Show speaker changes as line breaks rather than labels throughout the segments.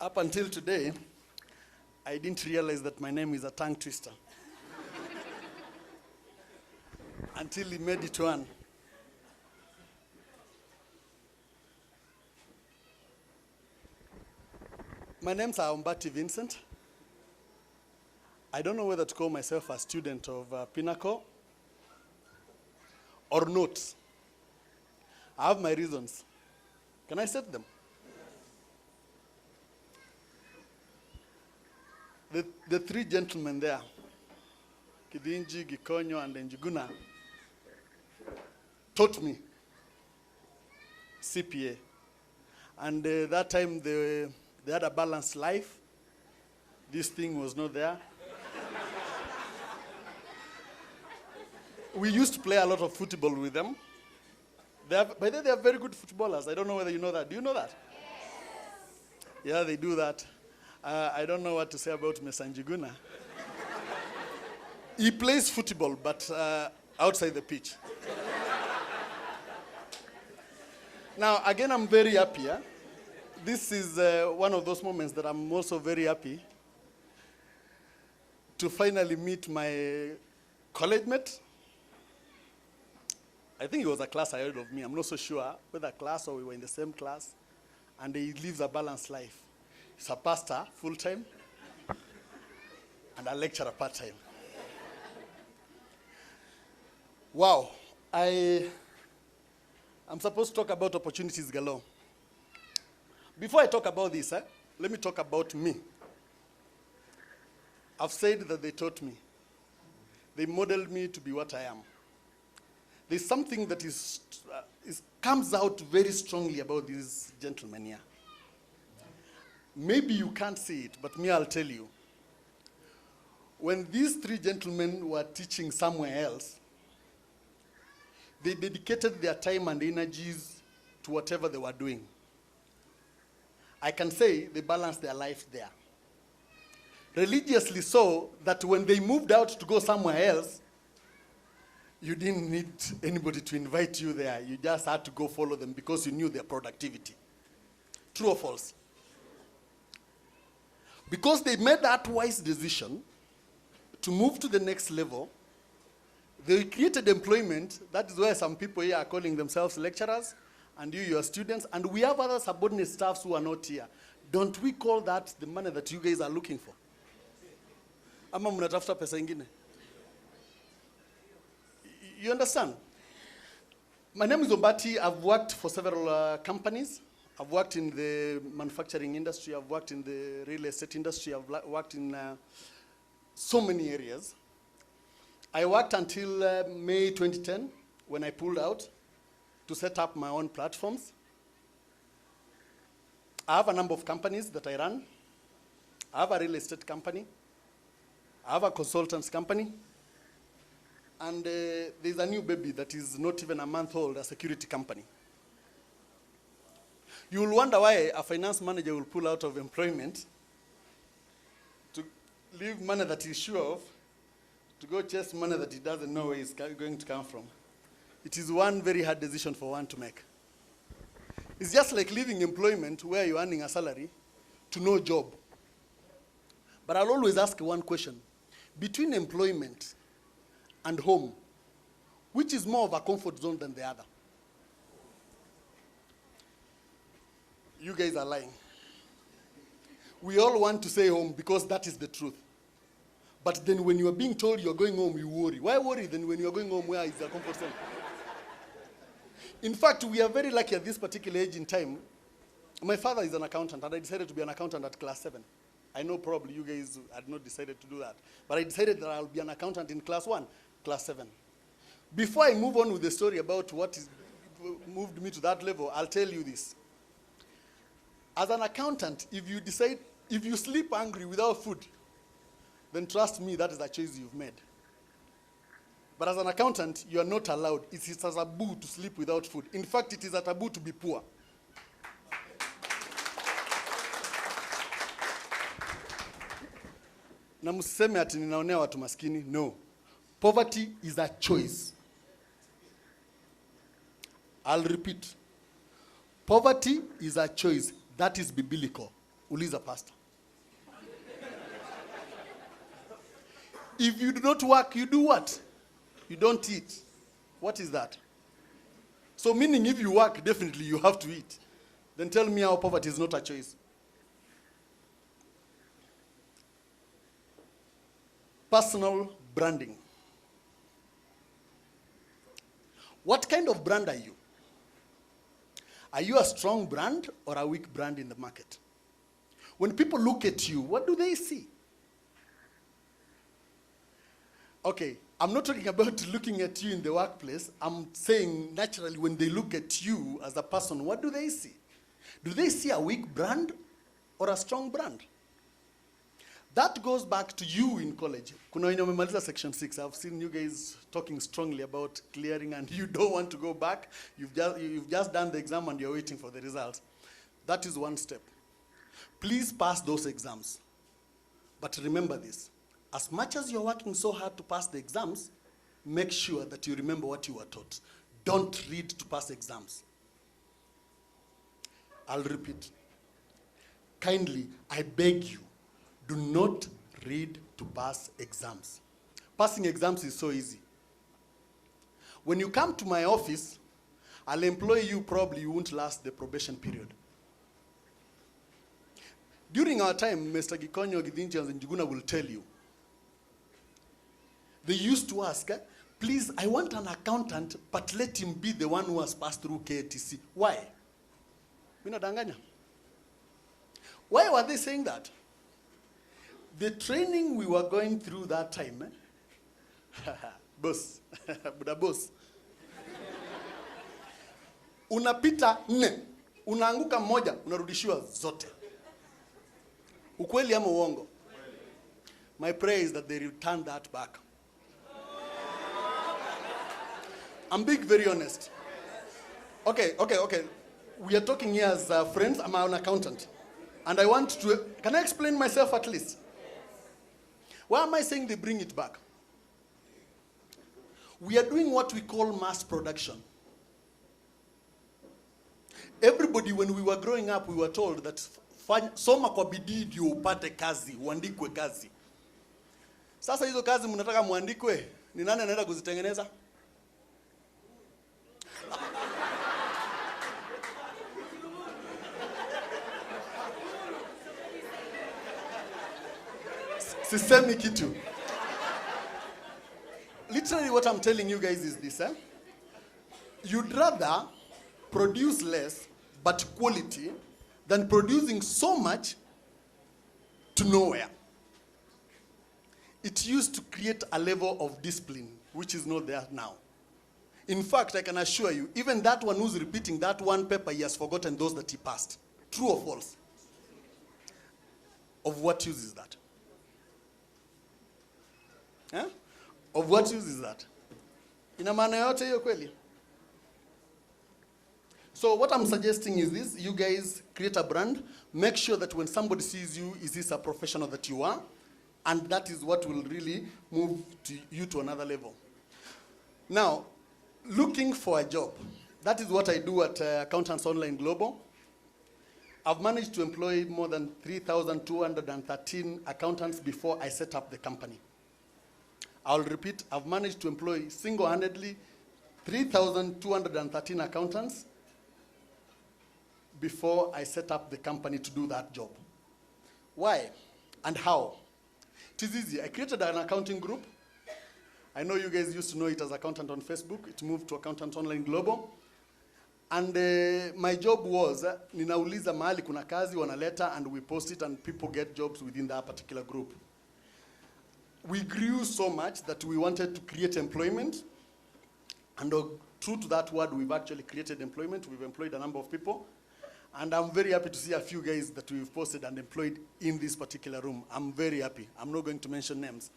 Up until today, I didn't realize that my name is a tongue twister. Until he made it one. My name's Ombati Vincent. I don't know whether to call myself a student of Pinnacle or not. I have my reasons. Can I set them? The three gentlemen there, Kidinji, Gikonyo, and Njuguna, taught me CPA. And that time they had a balanced life. This thing was not there. We used to play a lot of football with them. By the way, they are very good footballers. I don't know whether you know that. Do you know that? Yes. Yeah, they do that. I don't know what to say about Mesanjiguna. He plays football, but outside the pitch. Now, again, I'm very happy. Yeah? This is one of those moments that I'm also very happy to finally meet my college mate. I think he was a class ahead of me. I'm not so sure whether class or we were in the same class. And he lives a balanced life. He's a pastor full-time and a lecturer part-time. Wow. I'm supposed to talk about opportunities galore. Before I talk about this, let me talk about me. I've said that they taught me. They modeled me to be what I am. There's something that comes out very strongly about these gentlemen here. Maybe you can't see it, but me, I'll tell you. When these three gentlemen were teaching somewhere else, they dedicated their time and energies to whatever they were doing. I can say they balanced their life there. Religiously so that when they moved out to go somewhere else, you didn't need anybody to invite you there. You just had to go follow them because you knew their productivity. True or false? Because they made that wise decision to move to the next level, they created employment. That is why some people here are calling themselves lecturers, and you are students, and we have other subordinate staffs who are not here. Don't we call that the money that you guys are looking for? Ama mnatafuta pesa ingine? You understand? My name is Ombati. I've worked for several companies. I've worked in the manufacturing industry. I've worked in the real estate industry. I've worked in so many areas. I worked until May 2010 when I pulled out to set up my own platforms. I have a number of companies that I run. I have a real estate company. I have a consultants company. And there's a new baby that is not even a month old, a security company. You will wonder why a finance manager will pull out of employment to leave money that he's sure of, to go chase money that he doesn't know where it's going to come from. It is one very hard decision for one to make. It's just like leaving employment where you're earning a salary to no job. But I'll always ask one question. Between employment and home, which is more of a comfort zone than the other? You guys are lying. We all want to stay home because that is the truth. But then when you are being told you're going home, you worry. Why worry then when you're going home, where is the comfort zone? In fact, we are very lucky at this particular age in time. My father is an accountant, and I decided to be an accountant at class 7. I know probably you guys had not decided to do that. But I decided that I'll be an accountant in class 1, class 7. Before I move on with the story about what moved me to that level, I'll tell you this. As an accountant, if you sleep hungry without food, then trust me, that is a choice you've made. But as an accountant, you are not allowed. It is a taboo to sleep without food. In fact, it is a taboo to be poor. Na msiseme ati ninaonea watu maskini. No. Poverty is a choice. I'll repeat. Poverty is a choice. That is biblical. uliza pastor. If you do not work, you do what? You don't eat. What is that? So meaning if you work, definitely you have to eat. Then tell me how poverty is not a choice. Personal branding. What kind of brand are you? Are you a strong brand or a weak brand in the market? When people look at you, what do they see? Okay, I'm not talking about looking at you in the workplace. I'm saying naturally when they look at you as a person, what do they see? Do they see a weak brand or a strong brand? That goes back to you in college. Kuna wenye wamemaliza section 6. I've seen you guys talking strongly about clearing and you don't want to go back. You've just done the exam and you're waiting for the results. That is one step. Please pass those exams. But remember this. As much as you're working so hard to pass the exams, make sure that you remember what you were taught. Don't read to pass exams. I'll repeat. Kindly, I beg you, do not read to pass exams. Passing exams is so easy. When you come to my office, I'll employ you, probably you won't last the probation period. During our time, Mr. Gikonyo, Gidinchi, and Njuguna will tell you, they used to ask, please, I want an accountant, but let him be the one who has passed through KTC. Why? Minadanganya. Why were they saying that? The training we were going through that time, boss, Buddha boss. Unapita 4, unaanguka moja, unarudishiwa zote. Ukweli ama uongo? My prayer is that they return that back. I'm being very honest. Okay. We are talking here as friends. I'm an accountant. And I want to, can I explain myself at least? Why am I saying they bring it back? We are doing what we call mass production. Everybody, when we were growing up, we were told that soma kwa bidii ndio upate kazi, uandikwe kazi. Sasa hizo kazi mnataka muandikwe, ni nani anaenda kuzitengeneza? Sisemi kitu. Literally what I'm telling you guys is this, You'd rather produce less but quality than producing so much to nowhere. It used to create a level of discipline which is not there now. In fact, I can assure you, even that one who's repeating that one paper, he has forgotten those that he passed. True or false? Of what use is that? Of what use is that? Ina maana yote hiyo kweli? So what I'm suggesting is this: you guys create a brand, make sure that when somebody sees you, is this a professional that you are? And that is what will really move you to another level. Now, looking for a job. That is what I do at Accountants Online Global. I've managed to employ more than 3,213 accountants before I set up the company. I'll repeat, I've managed to employ single-handedly 3,213 accountants before I set up the company to do that job. Why and how? It is easy. I created an accounting group. I know you guys used to know it as Accountant on Facebook. It moved to Accountant Online Global. And my job was, ninauliza mahali kuna kazi, wanaleta, and we post it, and people get jobs within that particular group. We grew so much that we wanted to create employment. And true to that word, we've actually created employment. We've employed a number of people. And I'm very happy to see a few guys that we've posted and employed in this particular room. I'm very happy. I'm not going to mention names.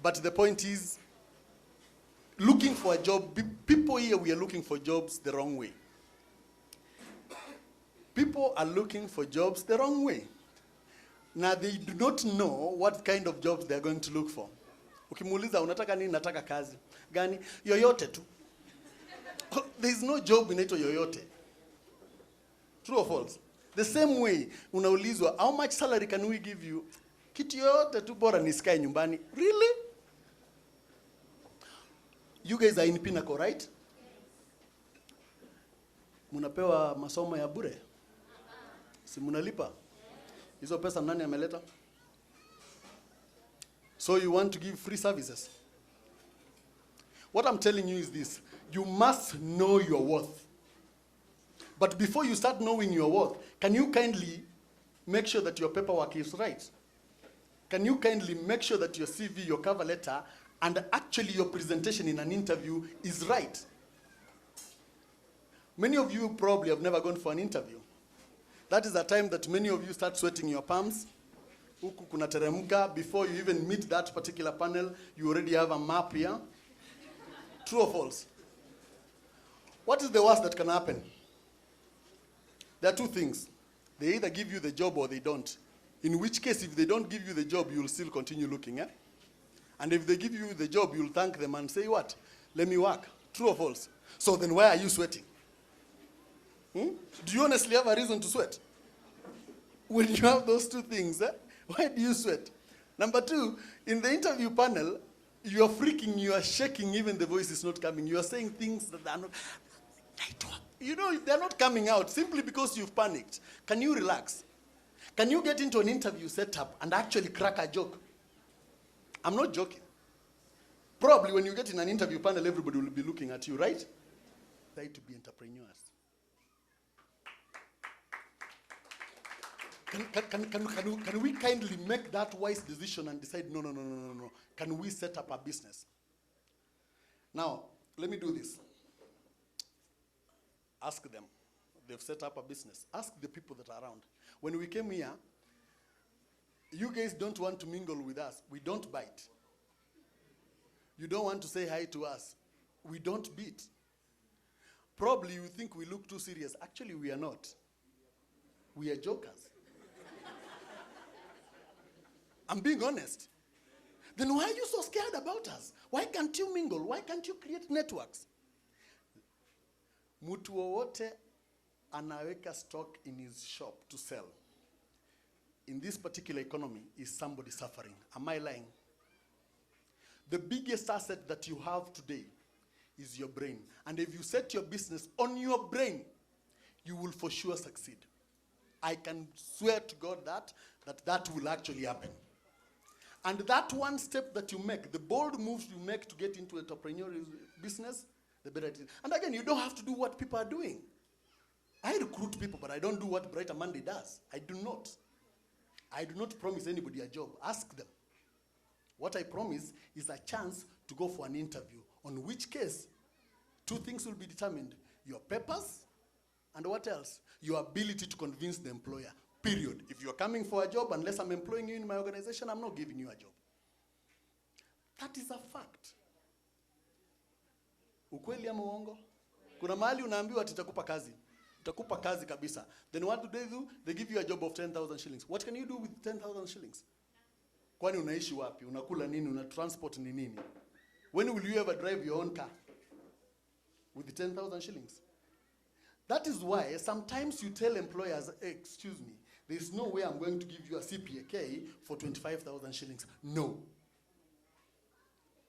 But the point is, looking for a job, people here, we are looking for jobs the wrong way. People are looking for jobs the wrong way. Now, they do not know what kind of jobs they're going to look for. Ukimuuliza, unataka nini? Nataka kazi. Gani? Yoyote tu. There is no job inaitwa yoyote. True or false? The same way, unaulizwa, how much salary can we give you? Kitu yote tu bora nisikae nyumbani. Really? You guys are in Pinnacle, right? Munapewa masomo ya bure? Si munalipa? Hizo pesa nani ameleta? So you want to give free services? What I'm telling you is this. You must know your worth. But before you start knowing your worth, can you kindly make sure that your paperwork is right? Can you kindly make sure that your CV, your cover letter, and actually your presentation in an interview is right? Many of you probably have never gone for an interview. That is the time that many of you start sweating your palms. Huku kuna teremka. Before you even meet that particular panel, you already have a map here. True or false? What is the worst that can happen? There are two things. They either give you the job or they don't. In which case, if they don't give you the job, you'll still continue looking. Eh? And if they give you the job, you'll thank them and say, what? Let me work. True or false? So then why are you sweating? Do you honestly have a reason to sweat? When you have those two things, why do you sweat? Number two, in the interview panel, you are freaking, you are shaking, even the voice is not coming. You are saying things that are not, you know, they're not coming out simply because you've panicked. Can you relax? Can you get into an interview setup and actually crack a joke? I'm not joking. Probably when you get in an interview panel, everybody will be looking at you, right? Try to be entrepreneurs. Can we kindly make that wise decision and decide, no. Can we set up a business? Now, let me do this. Ask them. They've set up a business. Ask the people that are around. When we came here, you guys don't want to mingle with us. We don't bite. You don't want to say hi to us. We don't beat. Probably you think we look too serious. Actually, we are not. We are jokers. I'm being honest. Then why are you so scared about us? Why can't you mingle? Why can't you create networks? Mtu wowote anaweka stock in his shop to sell. In this particular economy, is somebody suffering? Am I lying? The biggest asset that you have today is your brain. And if you set your business on your brain, you will for sure succeed. I can swear to God that will actually happen. And that one step that you make, the bold moves you make to get into entrepreneurial business, the better it is. And again, you don't have to do what people are doing. I recruit people, but I don't do what Brighter Monday does. I do not. I do not promise anybody a job. Ask them. What I promise is a chance to go for an interview, on which case, two things will be determined. Your papers, and what else? Your ability to convince the employer. Period. If you're coming for a job, unless I'm employing you in my organization, I'm not giving you a job. That is a fact. Ukweli ama uongo? Kuna mahali unaambiwa tutakupa kazi. Tutakupa kazi kabisa. Then what do? They give you a job of 10,000 shillings. What can you do with 10,000 shillings? Kwani unaishi wapi? Unakula nini? Una transport ni nini? When will you ever drive your own car? With the 10,000 shillings? That is why sometimes you tell employers, hey, excuse me, there is no way I'm going to give you a CPK for 25,000 shillings. No.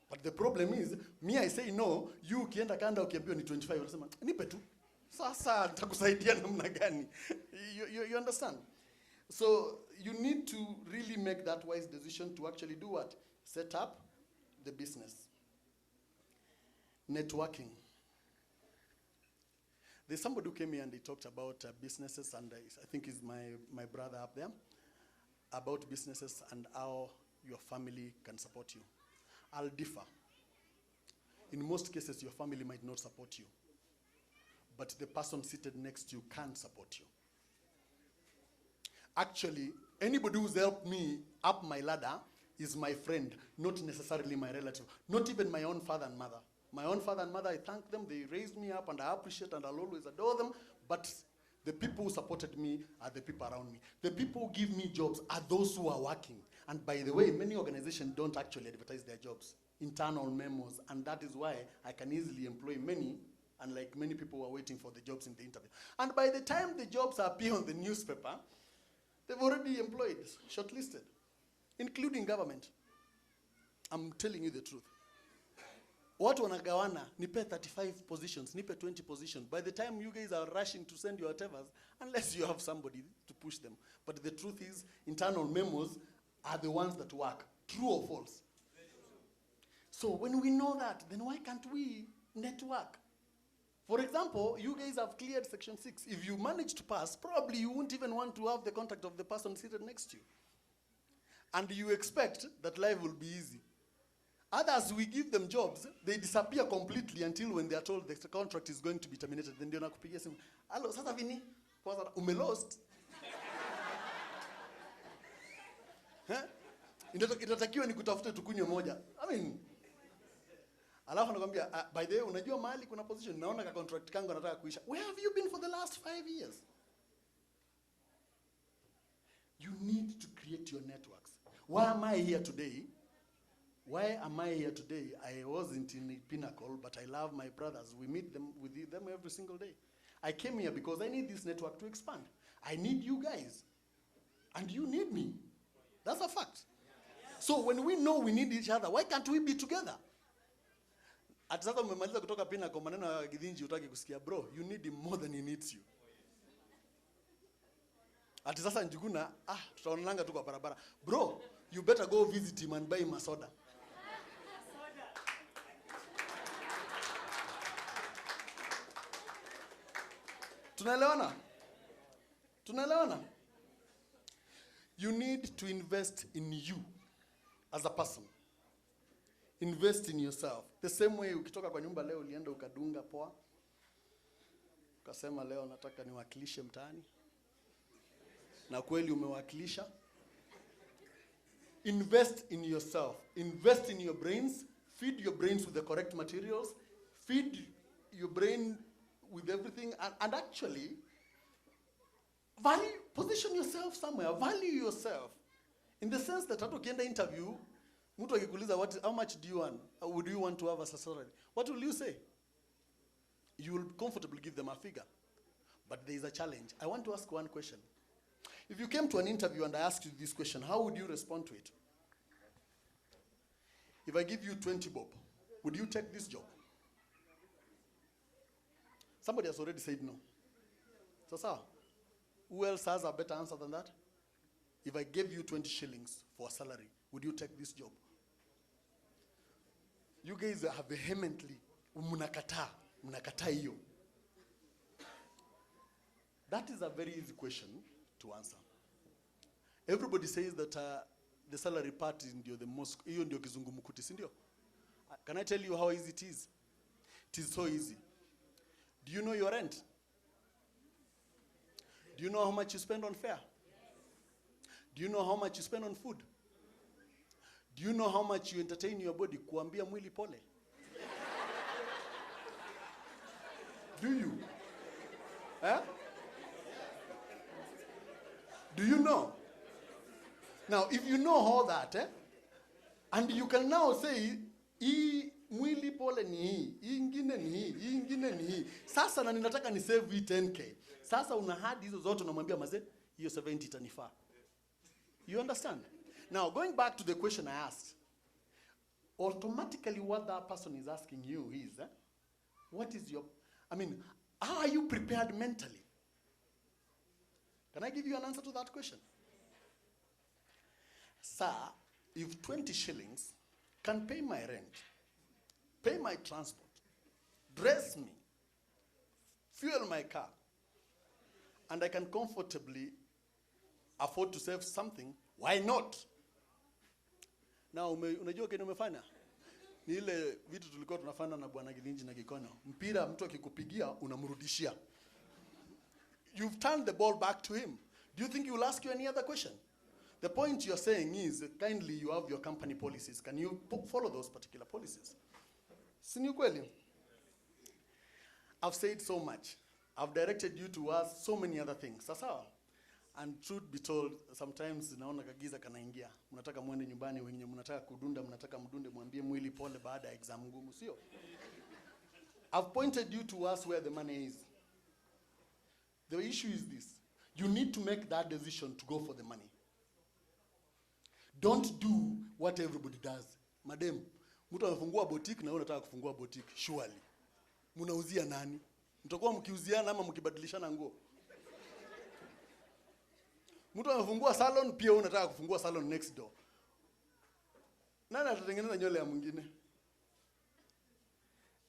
But the problem is, me I say no, you ukienda kanda ukiambiwa ni 25, unasema, nipe tu. Sasa nitakusaidia namna gani? You understand? So you need to really make that wise decision to actually do what? Set up the business. Networking. There's somebody who came here and they talked about businesses, and I think is my brother up there, about businesses and how your family can support you. I'll differ. In most cases, your family might not support you, but the person seated next to you can support you. Actually, anybody who's helped me up my ladder is my friend, not necessarily my relative, not even my own father and mother. My own father and mother, I thank them. They raised me up, and I appreciate and I'll always adore them. But the people who supported me are the people around me. The people who give me jobs are those who are working. And by the way, many organizations don't actually advertise their jobs. Internal memos. And that is why I can easily employ many And like many people were waiting for the jobs in the interview. And by the time the jobs appear on the newspaper, they've already employed, shortlisted, including government. I'm telling you the truth. Watu wanagawana, nipe 35 positions, nipe 20 positions. By the time you guys are rushing to send your whatevers, unless you have somebody to push them. But the truth is, internal memos are the ones that work. True or false? So when we know that, then why can't we network? For example, you guys have cleared Section 6. If you manage to pass, probably you won't even want to have the contact of the person seated next to you. And you expect that life will be easy. Others, we give them jobs, they disappear completely until when they are told the contract is going to be terminated. Then they're nakupigia simu, hello, sasa vini, umelost. Inatakiwa ni kutafute tukunywe moja. I mean, alafu nakwambia, by the way, unajua mahali kuna position, naona ka contract kangu nataka kuisha. Where have you been for the last 5 years? You need to create your networks. Why am I here today? Why am I here today? I wasn't in Pinnacle, but I love my brothers. We meet them with them every single day. I came here because I need this network to expand. I need you guys. And you need me. That's a fact. So when we know we need each other, why can't we be together? Ati sasa umemaliza kutoka Pinnacle, maneno ya Githinji utaki kusikia. Bro, you need him more than he needs you. Ati sasa Njuguna, tutaonanga tu kwa barabara. Bro, you better go visit him and buy him a soda. Tunaelewana? Tunaelewana? You need to invest in you as a person. Invest in yourself. The same way ukitoka kwa nyumba leo ulienda ukadunga poa. Ukasema leo nataka niwakilishe mtaani. Na kweli umewakilisha. Invest in yourself. Invest in your brains. Feed your brains with the correct materials. Feed your brain with everything. And actually, position yourself somewhere. Value yourself. In the sense that hata ukienda interview, mtu akikuuliza how much do you want? Would you want to have as a salary? What will you say? You will comfortably give them a figure. But there is a challenge. I want to ask one question. If you came to an interview and I asked you this question, how would you respond to it? If I give you 20 bob, would you take this job? Somebody has already said no. So, who else has a better answer than that? If I gave you 20 shillings for a salary, would you take this job? You guys are vehemently, mnakata hiyo. That is a very easy question to answer. Everybody says that the salary part is the most, hiyo ndio kizungumkuti, si ndio? Can I tell you how easy it is? It is so easy. Do you know your rent? Do you know how much you spend on fare? Do you know how much you spend on food? Do you know how much you entertain your body? Kuambia mwili pole. Do you? Do you know? Now, if you know all that, and you can now say, hii mwili pole ni hii, hii ingine ni hii, hii ingine ni hii. Sasa na ninataka ni save 10K. Sasa una hadi hizo zote unamwambia mazee, hiyo 70 itanifaa. You understand? Now, going back to the question I asked, automatically what that person is asking you is, what is your, how are you prepared mentally? Can I give you an answer to that question? Sir, if 20 shillings can pay my rent, pay my transport, dress me, fuel my car, and I can comfortably afford to save something, why not? Now, unajua kile umefanya? Ni ile vitu tulikuwa tunafanya na bwana Githinji na Gikono. Mpira mtu akikupigia unamrudishia. You've turned the ball back to him. Do you think he will ask you any other question? The point you're saying is, kindly you have your company policies. Can you follow those particular policies? Sini kweli? I've said so much. I've directed you to ask so many other things. Sasa, and truth be told, sometimes naona kagiza kanaingia. Mnataka muende nyumbani, wengine mnataka kudunda, mnataka mdunde, mwambie mwili pole baada ya exam ngumu, sio? I've pointed you to us where the money is. The issue is this. You need to make that decision to go for the money. Don't do what everybody does. Madam, mtu anafungua boutique na wewe unataka kufungua boutique. Surely. Munauzia nani? Mtakuwa mkiuziana ama mkibadilishana nguo? Mtu anafungua salon, pia wewe unataka kufungua salon next door. Nani atatengeneza nywele ya mwingine?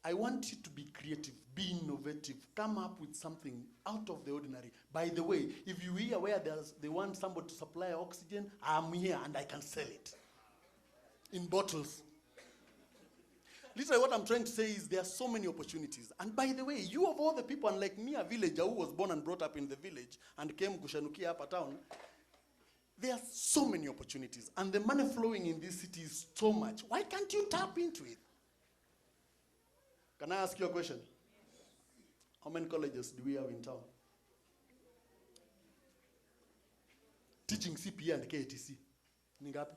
I want you to be creative, be innovative, come up with something out of the ordinary. By the way, if you hear where they want somebody to supply oxygen, I'm here and I can sell it in bottles. Literally what I'm trying to say is there are so many opportunities. And by the way, you of all the people, unlike me, a villager who was born and brought up in the village and came kushanukia hapa town, there are so many opportunities. And the money flowing in this city is so much. Why can't you tap into it? Can I ask you a question? How many colleges do we have in town? Teaching CPA and KTC. Ni ngapi?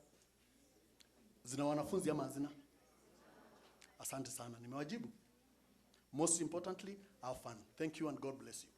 Zina wanafunzi ama hazina? Asante sana. Nimewajibu. Most importantly, have fun. Thank you and God bless you.